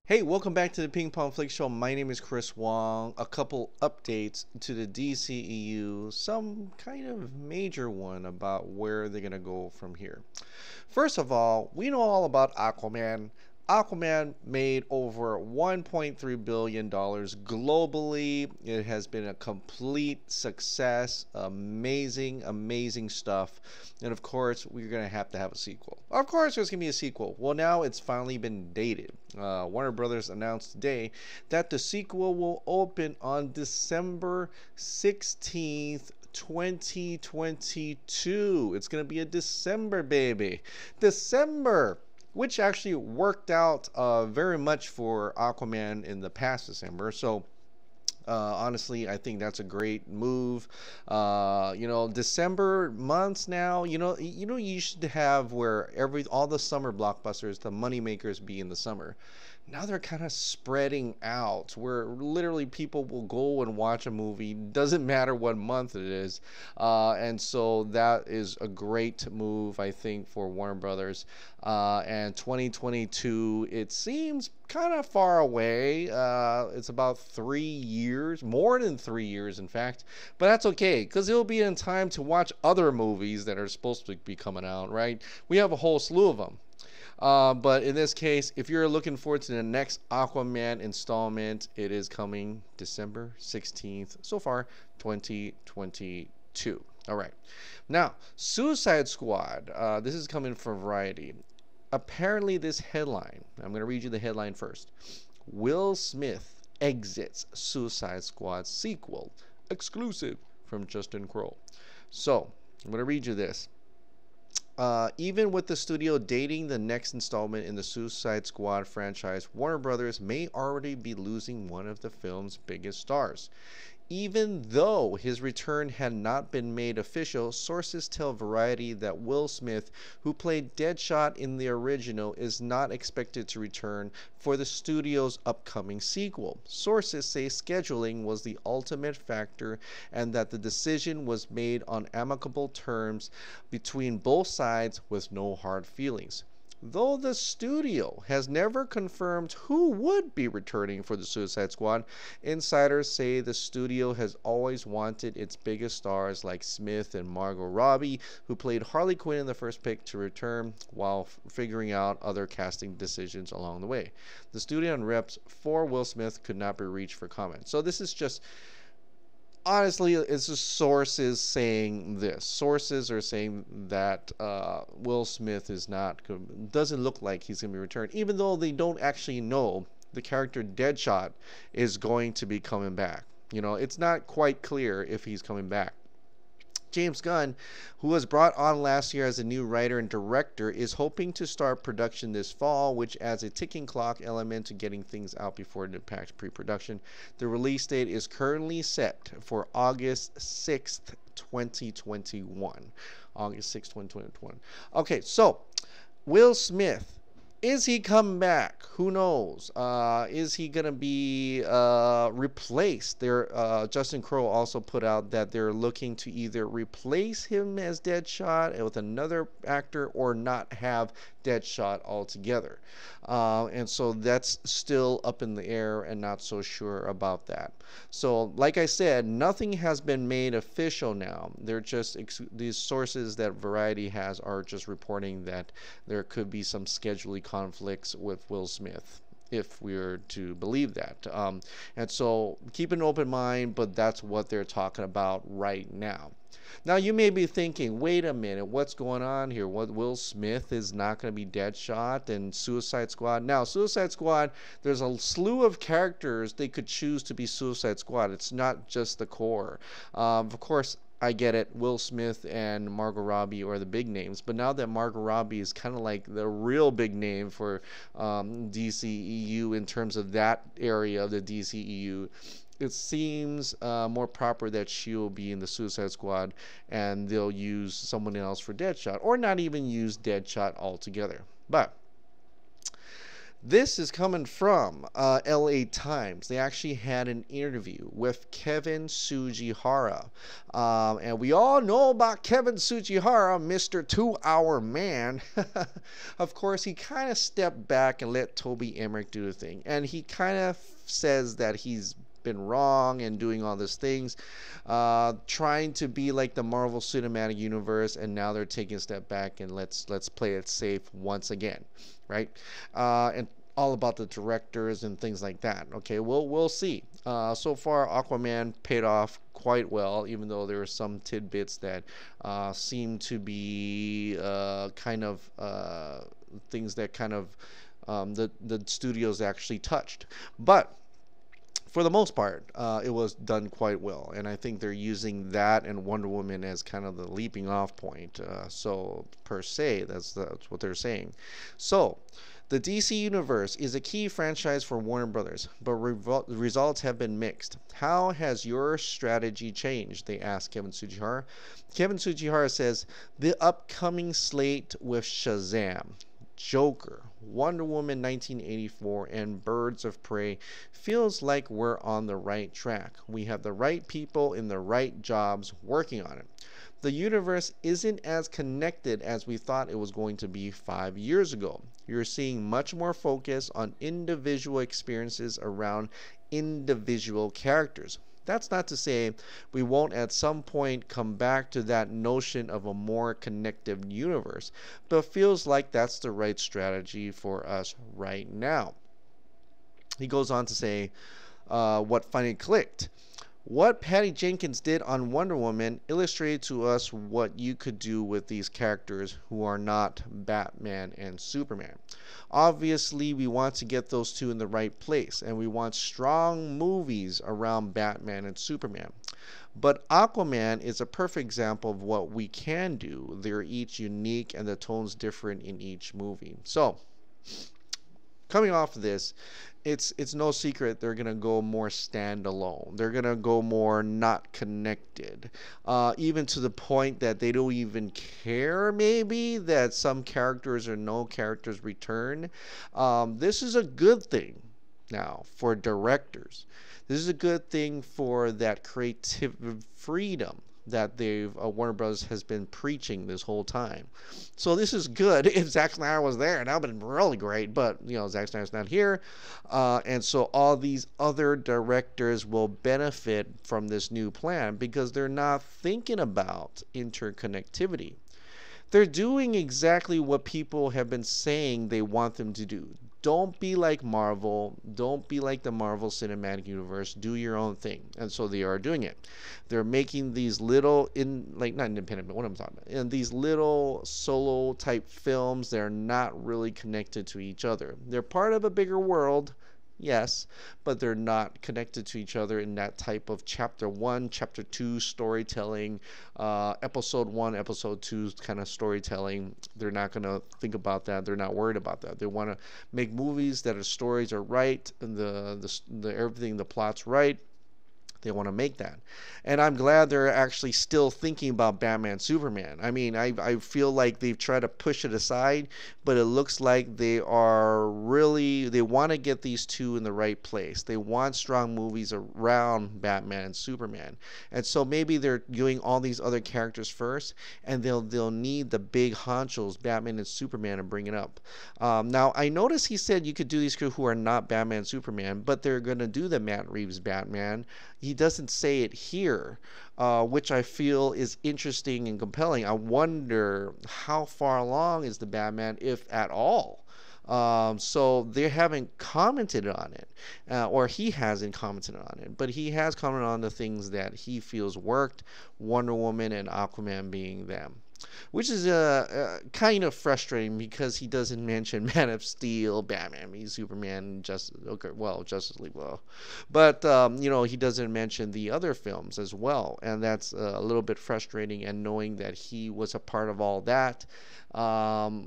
Hey, welcome back to the Ping Pong Flick Show. My name is Chris Wong. A couple updates to the DCEU, some kind of major one about where they're going to go from here. First of all, we know all about Aquaman. Aquaman made over $1.3 billion globally. It has been a complete success. Amazing, amazing stuff. And of course, we're going to have a sequel. Of course, there's going to be a sequel. Well, now it's finally been dated. Warner Brothers announced today that the sequel will open on December 16th, 2022. It's going to be a December baby. December, which actually worked out very much for Aquaman in the past December. So honestly, I think that's a great move. December months now, you should have where all the summer blockbusters, the money makers, be in the summer. Now they're kind of spreading out where literally people will go and watch a movie, doesn't matter what month it is. And so that is a great move, I think, for Warner Brothers. And 2022, it seems kind of far away. It's about 3 years, more than 3 years, in fact. But that's okay, because it'll be in time to watch other movies that are supposed to be coming out, right? We have a whole slew of them. But in this case, if you're looking forward to the next Aquaman installment, it is coming December 16th, so far, 2022. All right. Now, Suicide Squad. This is coming from Variety. Apparently, this headline, I'm going to read you the headline first. Will Smith exits Suicide Squad sequel. Exclusive from Justin Kroll. So, I'm going to read you this. Even with the studio dating the next installment in the Suicide Squad franchise, Warner Brothers may already be losing one of the film's biggest stars. Even though his return had not been made official, sources tell Variety that Will Smith, who played Deadshot in the original, is not expected to return for the studio's upcoming sequel. Sources say scheduling was the ultimate factor and that the decision was made on amicable terms between both sides with no hard feelings. Though the studio has never confirmed who would be returning for the Suicide Squad, insiders say the studio has always wanted its biggest stars like Smith and Margot Robbie, who played Harley Quinn in the first pick, to return while figuring out other casting decisions along the way. The studio and reps for Will Smith could not be reached for comment. So this is just... honestly, it's just sources saying this. Sources are saying that Will Smith doesn't look like he's going to be returned, even though they don't actually know the character Deadshot is going to be coming back. It's not quite clear if he's coming back. James Gunn, who was brought on last year as a new writer and director, is hoping to start production this fall, which adds a ticking clock element to getting things out before it impacts pre-production. The release date is currently set for August 6th, 2021. August 6th, 2021. Okay, so Will Smith. Is he coming back? Who knows? Is he going to be replaced? Justin Kroll also put out that they're looking to either replace him as Deadshot with another actor or not have Deadshot altogether. And so that's still up in the air and not so sure about that. So like I said, nothing has been made official now. They're just these sources that Variety has are just reporting that there could be some scheduling conflicts with Will Smith, if we were to believe that. And so keep an open mind, but that's what they're talking about right now. Now, you may be thinking, wait a minute, what's going on here? What, Will Smith is not going to be Deadshot and Suicide Squad? Now, Suicide Squad, there's a slew of characters they could choose to be Suicide Squad. It's not just the core. Of course, I get it. Will Smith and Margot Robbie are the big names, but now that Margot Robbie is kind of like the real big name for DCEU in terms of that area of the DCEU, it seems more proper that she'll be in the Suicide Squad and they'll use someone else for Deadshot, or not even use Deadshot altogether. But This is coming from LA Times. They actually had an interview with Kevin Sugihara. And we all know about Kevin Sugihara, Mr. 2 Hour Man. Of course, he kind of stepped back and let Toby Emmerich do the thing. And he kind of says that he's been wrong and doing all these things, trying to be like the Marvel Cinematic Universe, and now they're taking a step back and let's play it safe once again, right? And all about the directors and things like that. Okay, we'll see. So far, Aquaman paid off quite well, even though there are some tidbits that seem to be kind of things that kind of the studios actually touched, but for the most part, it was done quite well, and I think they're using that and Wonder Woman as kind of the leaping off point. So per se, that's what they're saying. So the DC Universe is a key franchise for Warner Brothers, but results have been mixed. How has your strategy changed? They asked Kevin Sugihara. Kevin Sugihara says, the upcoming slate with Shazam, Joker, Wonder Woman 1984, and Birds of Prey feels like we're on the right track. We have the right people in the right jobs working on it. The universe isn't as connected as we thought it was going to be 5 years ago. You're seeing much more focus on individual experiences around individual characters. That's not to say we won't at some point come back to that notion of a more connected universe, but feels like that's the right strategy for us right now. He goes on to say what finally clicked. What Patty Jenkins did on Wonder Woman illustrated to us what you could do with these characters who are not Batman and Superman. Obviously, we want to get those two in the right place, and we want strong movies around Batman and Superman. But Aquaman is a perfect example of what we can do. They're each unique, and the tone's different in each movie. So, coming off of this, it's no secret they're gonna go more standalone. They're gonna go more not connected, even to the point that they don't even care maybe that some characters or no characters return. This is a good thing now for directors. This is a good thing for that creative freedom that Warner Bros. Has been preaching this whole time. So this is good. If Zack Snyder was there, that would have been really great. But Zack Snyder's not here, and so all these other directors will benefit from this new plan because they're not thinking about interconnectivity. They're doing exactly what people have been saying they want them to do. Don't be like Marvel. Don't be like the Marvel Cinematic Universe. Do your own thing. And so they are doing it. They're making these little, not independent, but what I'm talking about, and these little solo type films. They're not really connected to each other. They're part of a bigger world, yes, but they're not connected to each other in that type of chapter 1, chapter 2 storytelling, episode 1, episode 2 kind of storytelling. They're not going to think about that. They're not worried about that. They want to make movies that the stories are right, and the everything, the plot's right. They want to make that. And I'm glad they're actually still thinking about Batman Superman. I mean, I feel like they've tried to push it aside, but it looks like they want to get these two in the right place. They want strong movies around Batman and Superman. And so maybe they're doing all these other characters first, and they'll need the big honchos, Batman and Superman, to bring it up. Now, I noticed he said you could do these who are not Batman and Superman, but they're going to do the Matt Reeves Batman. He doesn't say it here, which I feel is interesting and compelling. I wonder how far along is the Batman, if at all. So they haven't commented on it, or he hasn't commented on it, but he has commented on the things that he feels worked, Wonder Woman and Aquaman being them. Which is kind of frustrating because he doesn't mention Man of Steel, Batman, Superman, Justice League, but he doesn't mention the other films as well, and that's a little bit frustrating. And knowing that he was a part of all that, I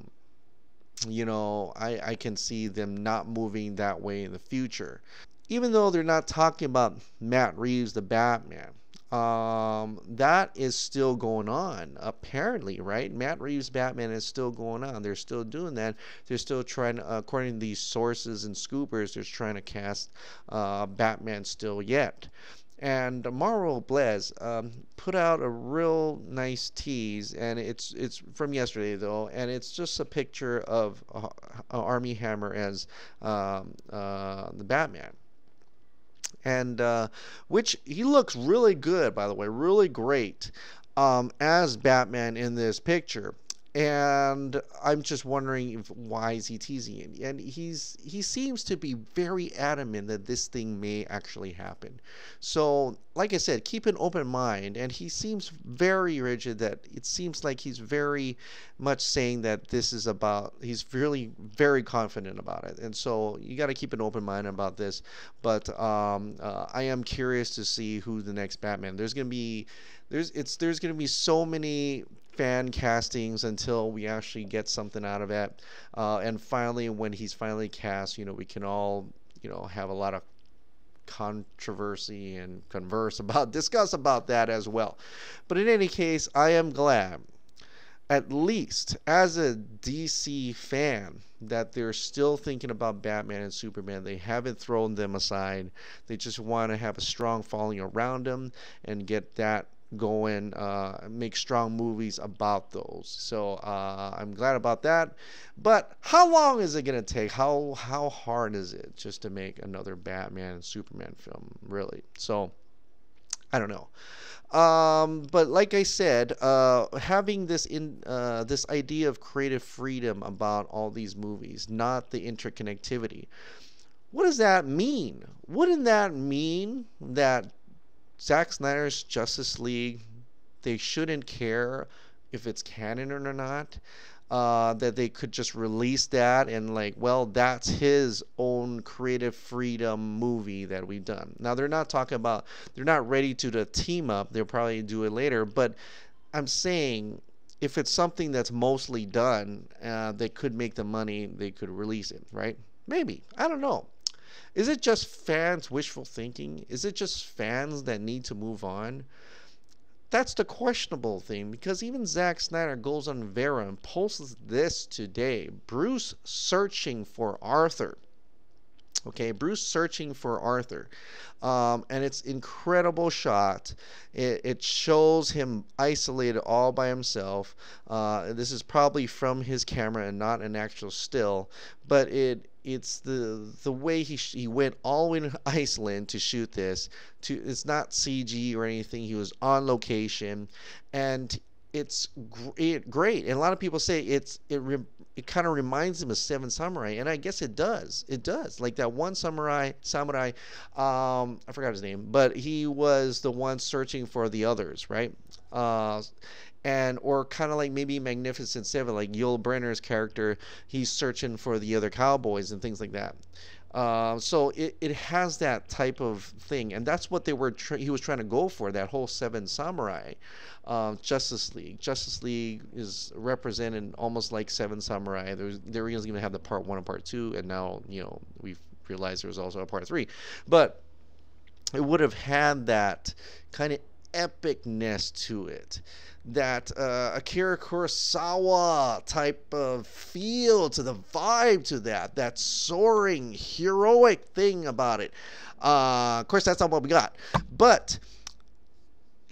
can see them not moving that way in the future, even though they're not talking about Matt Reeves, the Batman. That is still going on, apparently, right? Matt Reeves' Batman is still going on. They're still doing that. They're still trying to, according to these sources and scoopers, they're trying to cast Batman still yet. And Marvel Blez put out a real nice tease, and it's from yesterday though, and it's just a picture of Armie Hammer as the Batman, and which he looks really good, by the way, really great as Batman in this picture. And I'm just wondering why is he teasing it? And he seems to be very adamant that this thing may actually happen. So, like I said, keep an open mind. And he seems very rigid. That it seems like he's very much saying that this is about. He's really very confident about it. And so you got to keep an open mind about this. But I am curious to see who the next Batman. There's gonna be so many fan castings until we actually get something out of it, and finally when he's finally cast, we can all have a lot of controversy and discuss about that as well. But in any case, I am glad, at least as a DC fan, that they're still thinking about Batman and Superman. They haven't thrown them aside. They just want to have a strong following around them and get that going, make strong movies about those. So I'm glad about that. But how long is it going to take? How hard is it just to make another Batman and Superman film, really? So I don't know. But like I said, having this idea of creative freedom about all these movies, not the interconnectivity. What does that mean? Wouldn't that mean that Zack Snyder's Justice League, they shouldn't care if it's canon or not? That they could just release that and that's his own creative freedom movie that we've done. Now they're not ready to team up. They'll probably do it later. But I'm saying if it's something that's mostly done, they could make the money. They could release it, right? Maybe. I don't know. Is it just fans wishful thinking? Is it just fans that need to move on? That's the questionable thing, because even Zack Snyder goes on Vera and posts this today. Bruce searching for Arthur. Okay, Bruce searching for Arthur. And it's incredible shot. It shows him isolated all by himself. This is probably from his camera and not an actual still, but it's the way he went all the way to Iceland to shoot this. It's not CG or anything. He was on location, and it's great. And a lot of people say it kind of reminds him of Seven Samurai, and I guess it does. It does. Like that one samurai, I forgot his name, but he was the one searching for the others, right? Or kind of like maybe Magnificent Seven, like Yul Brynner's character, he's searching for the other cowboys and things like that. So it has that type of thing, and that's what he was trying to go for, that whole Seven Samurai. Justice League. Justice League is represented almost like Seven Samurai. They were going to have the part 1 and part 2, and now we've realized there was also a part 3. But it would have had that kind of epicness to it, that Akira Kurosawa type of feel to the vibe to that soaring heroic thing about it. Of course, that's not what we got, but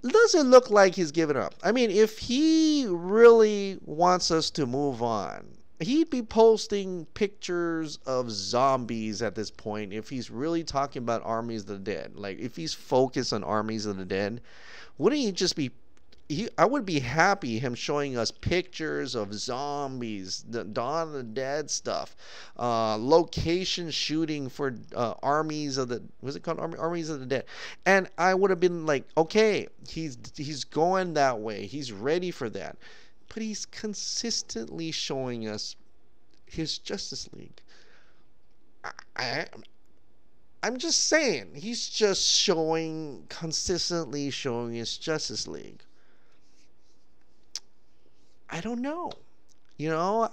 it doesn't look like he's giving up. I mean, if he really wants us to move on, he'd be posting pictures of zombies at this point if he's really talking about armies of the dead. Like, if he's focused on armies of the dead, wouldn't he just be... I would be happy him showing us pictures of zombies, the Dawn of the Dead stuff, location shooting for armies of the... What's it called? Armies of the Dead. And I would have been like, okay, he's going that way. He's ready for that. But he's consistently showing us his Justice League. I'm just saying, he's just consistently showing his Justice League. I don't know.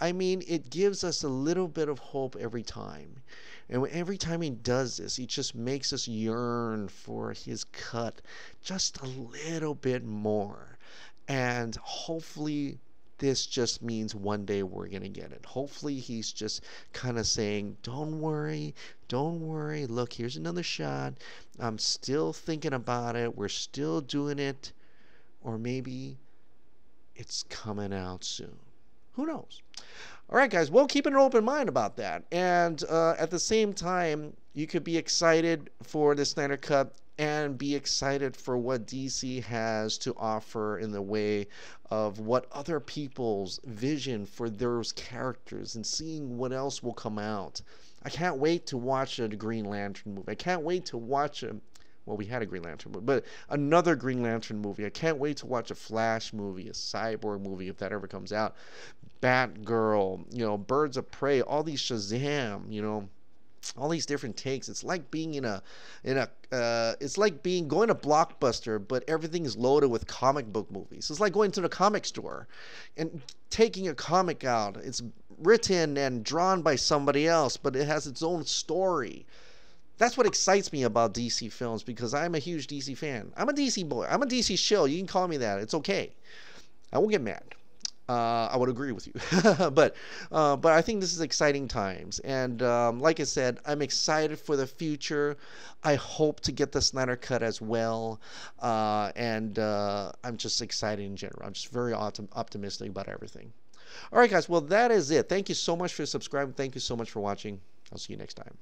I mean, it gives us a little bit of hope every time. And every time he does this, he just makes us yearn for his cut just a little bit more. And hopefully this just means one day we're going to get it. Hopefully he's just kind of saying, don't worry, don't worry. Look, here's another shot. I'm still thinking about it. We're still doing it. Or maybe it's coming out soon. Who knows? All right, guys. Well, keep an open mind about that. And at the same time, you could be excited for the Snyder Cut and be excited for what DC has to offer in the way of what other people's vision for those characters and seeing what else will come out. I can't wait to watch a Green Lantern movie. I can't wait to watch a... Well, we had a Green Lantern movie, but another Green Lantern movie. I can't wait to watch a Flash movie, a Cyborg movie, if that ever comes out. Batgirl, Birds of Prey, all these Shazam, all these different takes. It's like being it's like going to Blockbuster, but everything is loaded with comic book movies. It's like going to the comic store and taking a comic out. It's written and drawn by somebody else, but it has its own story. That's what excites me about DC films, because I'm a huge DC fan. I'm a DC boy. I'm a DC shill. You can call me that. It's okay. I won't get mad. I would agree with you. but I think this is exciting times. And like I said, I'm excited for the future. I hope to get the Snyder Cut as well. And I'm just excited in general. I'm just very optimistic about everything. All right, guys. Well, that is it. Thank you so much for subscribing. Thank you so much for watching. I'll see you next time.